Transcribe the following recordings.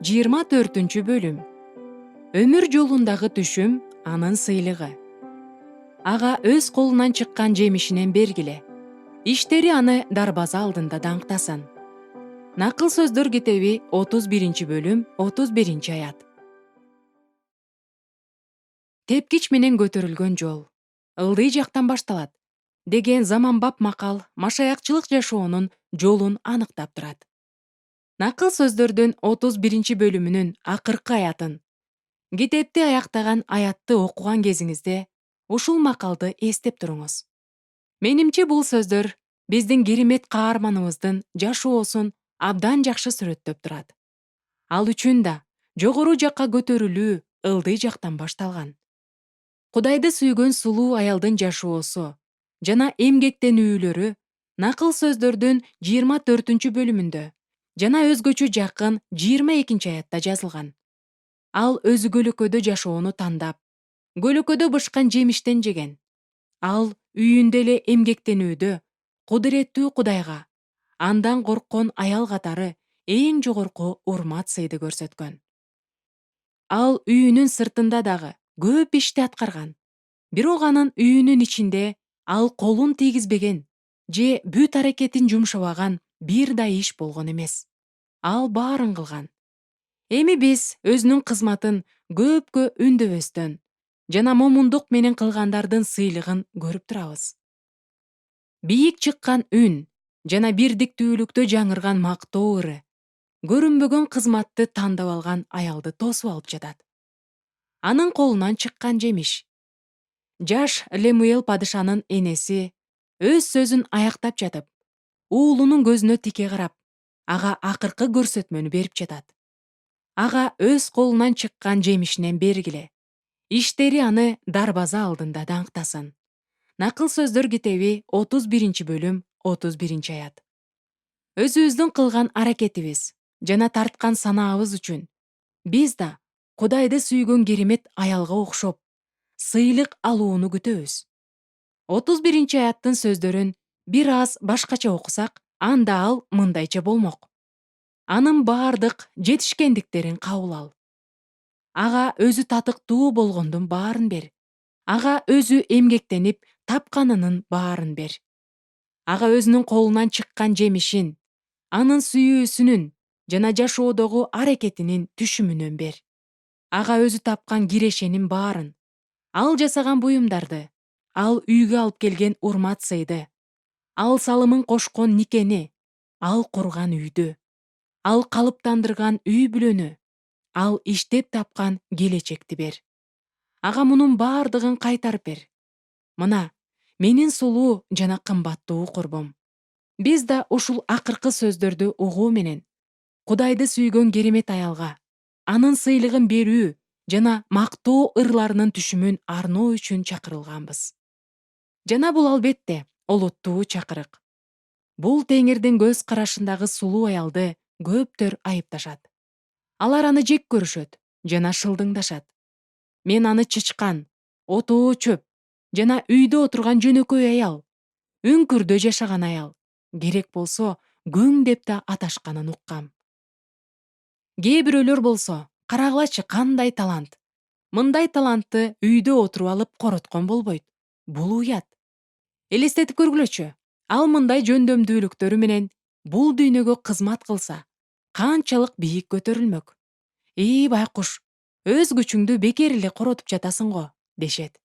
24 бөлүм. Өмүр жолундагы түшүм анын сыйлыгы. Ага өз колунан чыккан жемишинен бергиле. Иштери аны дарбаза алдында даңктасын. Накыл сөздөр китеби 31 бөлүм 31 аят. Тепкич менен көтөрүлгөн жол ылдый жактан башталат деген заманбап макал машаякчылык жашоонун жолун аныктап турат. Накыл сөздөрдүн 31 бөлүмүнүн акыркы аятын китепти аяктаган аятты окуган кезиңизде ушул макалды эстеп туруңуз. Менимче бул сөздөр биздин керемет каарманыбыздын жашоосун абдан жакшы сүрөттөп турат. Ал үчүн да жогору жакка көтөрүлүү ылдый жактан башталган. Кудайды сүйгөн сулуу аялдын жашоосу жана эмгектенүүлөрү накыл сөздөрдүн 24 бөлүмүндө жана өзгөчө жакын 22 аятта жазылган. Ал өзү көлөкөдө жашоону тандап, көлөкөдө бышкан жемиштен жеген. Ал үйүндө эле эмгектенүүдө кудуреттүү Кудайга, андан корккон аял катары эң жогорку урмат сыйды көрсөткөн. Ал үйүнүн сыртында дагы көп ишти аткарган. Бирок анын үйүнүн ичинде ал колун тийгизбеген же бүт аракетин жумшабаган бир да иш болгон эмес. Ал баарын кылган. Эми биз өзүнүн кызматын көпкө үндөбөстөн жана момундук менен кылгандардын сыйлыгын көрүп турабыз. Бийик чыккан үн жана бирдиктүүлүктө жаңырган мактоо ыры көрүнбөгөн кызматты тандап алган аялды тосуп алып жатат. Анын колунан чыккан жемиш. Жаш Лемуэл падышанын энеси өз сөзүн аяктап жатып, уулунун көзүнө тике карап, ага акыркы көрсөтмөнү берип жатат. Ага өз колунан чыккан жемишинен бергиле. Иштери аны дарбаза алдында даңктасын. Накыл сөздөр китеби 31 бөлүм 31 аят. Өзүбүздүн кылган аракетибиз жана тарткан санаабыз үчүн биз да Кудайды сүйгөн керемет аялга окшоп сыйлык алууну күтөбүз. 31 аяттын сөздөрүн бир аз башкача окусак, анда ал мындайча болмок. Анын баардык жетишкендиктерин кабыл ал. Ага өзү татыктуу болгондун баарын бер. Ага өзү эмгектенип тапканынын баарын бер. Ага өзүнүн колунан чыккан жемишин, анын сүйүүсүнүн жана жашоодогу аракетинин түшүмүнөн бер. Ага өзү тапкан кирешенин баарын, ал жасаган буюмдарды, ал үйгө алып келген урмат сыйды, ал салымын кошкон никени, ал курган үйдү, ал калыптандырган үй бүлөнү, ал иштеп тапкан келечекти бер. Ага мунун баардыгын кайтарып бер. Мына, менин сулуу жана кымбаттуу курбум. Биз да ушул акыркы сөздөрдү угуу менен Кудайды сүйгөн керемет аялга, анын сыйлыгын берүү жана мактоо ырларынын түшүмүн арноо үчүн чакырылганбыз. Жана бул албетте олуттуу чакырык. Бул Теңирдин көз карашындагы сулуу аялды көптөр айыпташат. Алар аны жек көрүшөт жана шылдыңдашат. Мен аны чычкан, отоо чөп жана үйдө отурган жөнөкөй аял, үңкүрдө жашаган аял, керек болсо күң деп да аташканын уккам. Кээ бирөөлөр болсо, карагылачы кандай талант. Мындай талантты үйдө отуруп алып короткон болбойт. Бул уят. Элестетип көргүлөчү. Ал мындай жөндөмдүүлүктөрү менен бул дүйнөгө кызмат кылса, канчалык бийик көтөрүлмөк. Байкуш, өз күчүңдү бекер эле коротуп жатасың го, дешет.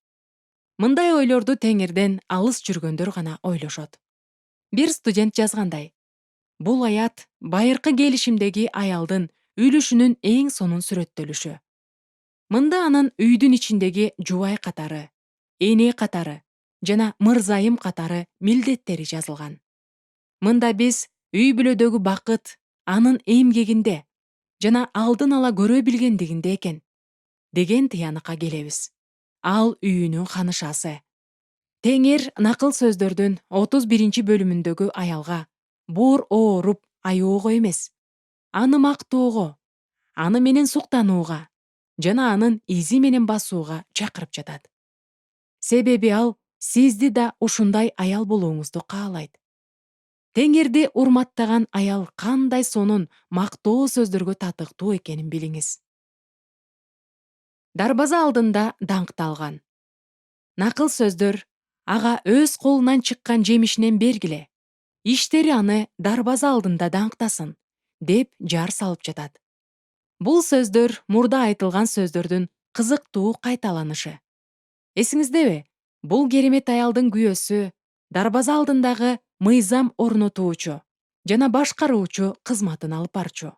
Мындай ойлорду Теңирден алыс жүргөндөр гана ойлошот. Бир студент жазгандай: бул аят байыркы келишимдеги аялдын үлүшүнүн эң сонун сүрөттөлүшү. Мында анын үйдүн ичиндеги жубай катары, эне катары жана мырзайым катары милдеттери жазылган. Мында биз үй бүлөдөгү бакыт анын эмгегинде жана алдын ала көрө билгендигинде экен деген тыяныкка келебиз. Ал үйүнүн ханышасы. Теңир накыл сөздөрдүн 31 бөлүмүндөгү аялга боор ооруп аюуга эмес, аны мактоого, аны менен суктанууга жана анын изи менен басууга чакырып жатат. Себеби ал сизди да ушундай аял болууңузду каалайт. Теңирди урматтаган аял кандай сонун мактоо сөздөргө татыктуу экенин билиңиз. Дарбаза алдында даңкталган. Накыл сөздөр ага өз колунан чыккан жемишинен бергиле. Иштери аны дарбаза алдында даңктасын, деп жар салып жатат. Бул сөздөр мурда айтылган сөздөрдүн кызыктуу кайталанышы. Эсиңиздеби? Бул керемет аялдын күйөөсү дарбаза алдындагы мыйзам орнотуучу жана башкаруучу кызматын алып барчу.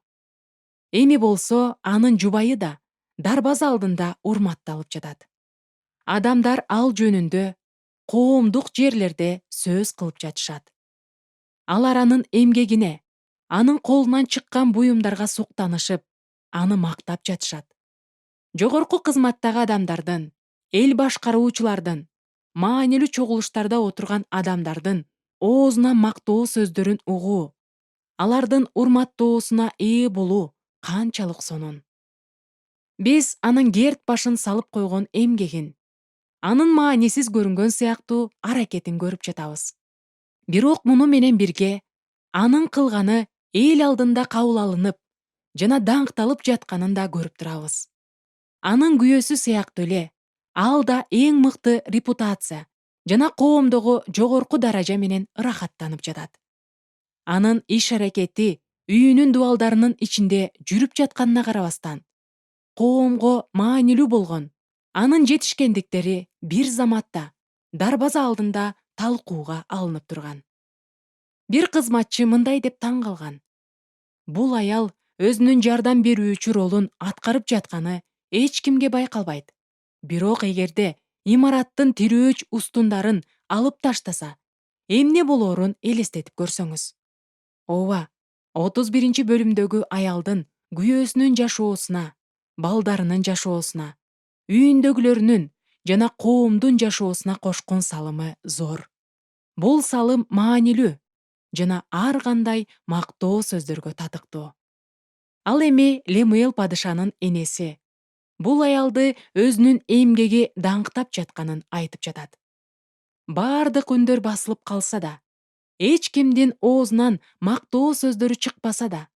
Эми болсо анын жубайы да дарбаза алдында урматталып жатат. Адамдар ал жөнүндө коомдук жерлерде сөз кылып жатышат. Алар анын эмгегине, анын колунан чыккан буюмдарга суктанышып, аны мактап жатышат. Жогорку кызматтагы адамдардын, эл башкаруучулардын, маанилүү чогулуштарда отурган адамдардын оозунан мактоо сөздөрүн угуу, алардын урматтоосуна ээ болуу канчалык сонун. Биз анын керт башын салып койгон эмгегин, анын маанисиз көрүнгөн сыяктуу аракетин көрүп жатабыз. Бирок муну менен бирге анын кылганы эл алдында кабыл алынып жана даңкталып жатканын да көрүп турабыз. Анын күйөөсү сыяктуу эле ал да эң мыкты репутация жана коомдогу жогорку даража менен ырахаттанып жатат. Анын иш-аракети үйүнүн дубалдарынын ичинде жүрүп жатканына карабастан, коомго маанилүү болгон анын жетишкендиктери бир заматта дарбаза алдында талкууга алынып турган. Бир кызматчы мындай деп таң калган. Бул аял өзүнүн жардам берүүчү ролун аткарып жатканы эч кимге байкалбайт. Бирок эгерде имараттын тирөөч устундарын алып таштаса, эмне болоорун элестетип көрсөңүз. Ооба, 31-бөлүмдөгү аялдын күйөөсүнүн жашоосуна, балдарынын жашоосуна, үйүндөгүлөрүнүн жана коомдун жашоосуна кошкон салымы зор. Бул салым маанилүү жана ар кандай мактоо сөздөргө татыктуу. Ал эми Лемуэл падышанын энеси бул аялды өзүнүн эмгеги даңктап жатканын айтып жатат. Бардык үндөр басылып калса да, эч кимдин оозунан мактоо сөздөрү чыкпаса да,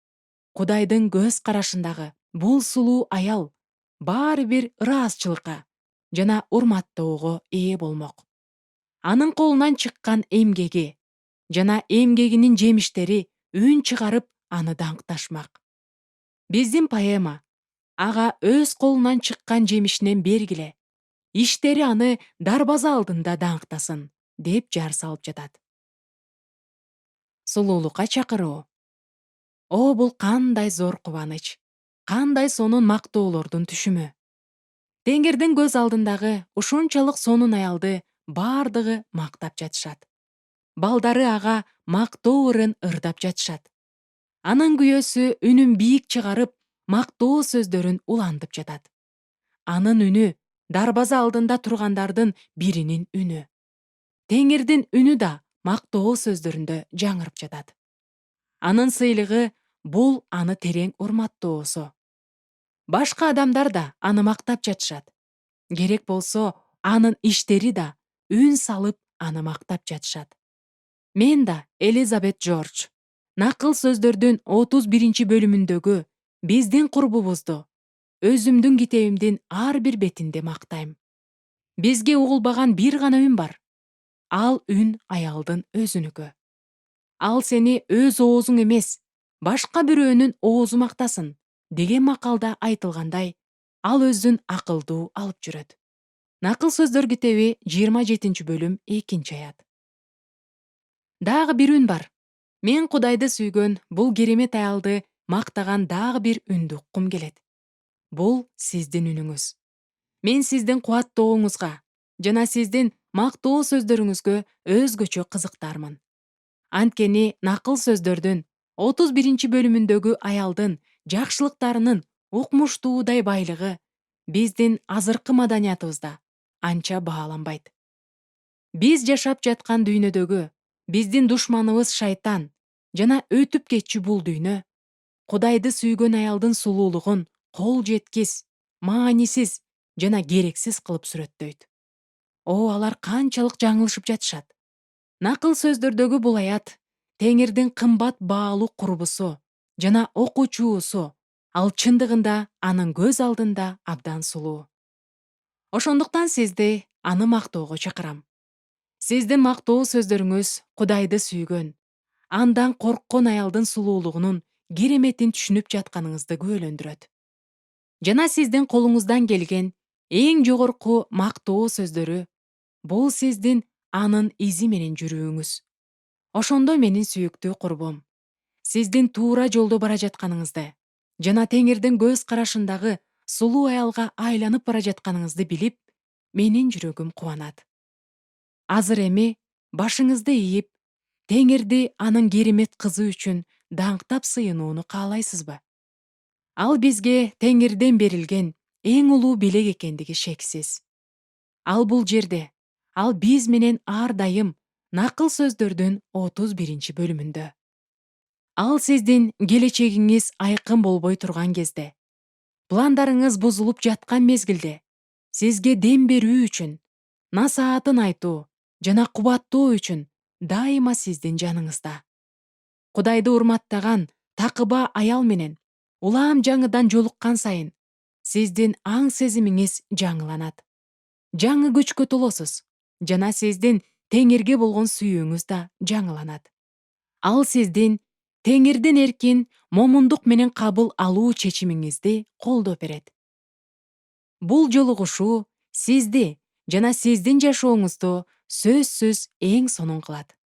Кудайдын көз карашындагы бул сулуу аял баары бир ыраазычылыкка жана урматтоого ээ болмок. Анын колунан чыккан эмгеги жана эмгегинин жемиштери үн чыгарып аны даңкташмак. Биздин поэма ага өз колунан чыккан жемишинен бергиле. Иштери аны дарбаза алдында даңктасын, деп жар салып жатат. Сулуулукка чакыруу. О, бул кандай зор кубаныч, кандай сонун мактоолордун түшүмү. Теңирдин көз алдындагы ушунчалык сонун аялды бардыгы мактап жатышат. Балдары ага мактоо ырын ырдап жатышат. Анын күйөөсү үнүн бийик чыгарып, мактоо сөздөрүн улантып жатат. Анын үнү дарбаза алдында тургандардын биринин үнү. Теңирдин үнү да мактоо сөздөрүндө жаңырып жатат. Анын сыйлыгы бул аны терең урматтоосу. Башка адамдар да аны мактап жатышат. Керек болсо, анын иштери да үн салып аны мактап жатышат. Мен да Элизабет Джордж накыл сөздөрдүн 31-бөлүмүндөгү биздин курбубузду өзүмдүн китебимдин ар бир бетинде мактайм. Бизге угулбаган бир гана үн бар. Ал үн аялдын өзүнүкү. Ал сени өз оозуң эмес, башка бирөөнүн оозу мактасын деген макалда айтылгандай, ал өзүн акылдуу алып жүрөт. Накыл сөздөр китеби 27-бөлүм 2-аят. Дагы бир үн бар. Мен Кудайды сүйгөн бул керемет аялды мактаган дагы бир үндү уккум келет. Бул сиздин үнүңүз. Мен сиздин кубаттооңузга жана сиздин мактоо сөздөрүңүзгө өзгөчө кызыктармын. Анткени накыл сөздөрдүн 31-бөлүмүндөгү аялдын жакшылыктарынын укмуштуудай байлыгы биздин азыркы маданиятыбызда анча бааланбайт. Биз жашап жаткан дүйнөдөгү биздин душманыбыз шайтан жана өтүп кетчү бул дүйнө Кудайды сүйгөн аялдын сулуулугун кол жеткис, маанисиз жана керексиз кылып сүрөттөйт. Алар канчалык жаңылышып жатышат. Накыл сөздөрдөгү бул аят Теңирдин кымбат баалуу курбусу жана окуучусу, ал чындыгында анын көз алдында абдан сулуу. Ошондуктан сизди аны мактоого чакырам. Сиздин мактоо сөздөрүңүз Кудайды сүйгөн, андан корккон аялдын сулуулугунун кереметин түшүнүп жатканыңызды күбөлөндүрөт. Жана сиздин колуңуздан келген эң жогорку мактоо сөздөрү бул сиздин анын изи менен жүрүүңүз. Ошондо менин сүйүктүү курбум, сиздин туура жолдо бара жатканыңызды жана Теңирдин көз карашындагы сулуу аялга айланып бара жатканыңызды билип, менин жүрөгүм кубанат. Азыр эми башыңызды ийип, Теңирди анын керемет кызы үчүн даңктап сыйынууну каалайсызбы? Ал бизге Теңирден берилген эң улуу белек экендиги шексиз. Ал бул жерде, ал биз менен ар дайым накыл сөздөрдүн 31 бөлүмүндө. Ал сиздин келечегиңиз айкын болбой турган кезде, пландарыңыз бузулуп жаткан мезгилде, сизге дем берүү үчүн, насаатын айтуу жана кубаттоо үчүн дайыма сиздин жаныңызда. Кудайды урматтаган такыба аял менен улам жаңыдан жолуккан сайын сиздин аң сезимиңиз жаңыланат. Жаңы күчкө толосуз жана сиздин Теңирге болгон сүйүүңүз да жаңыланат. Ал сиздин Теңирдин эркин момундук менен кабыл алуу чечимиңизди колдоп берет. Бул жолугушуу сизди жана сиздин жашооңузду сөзсүз эң сонун кылат.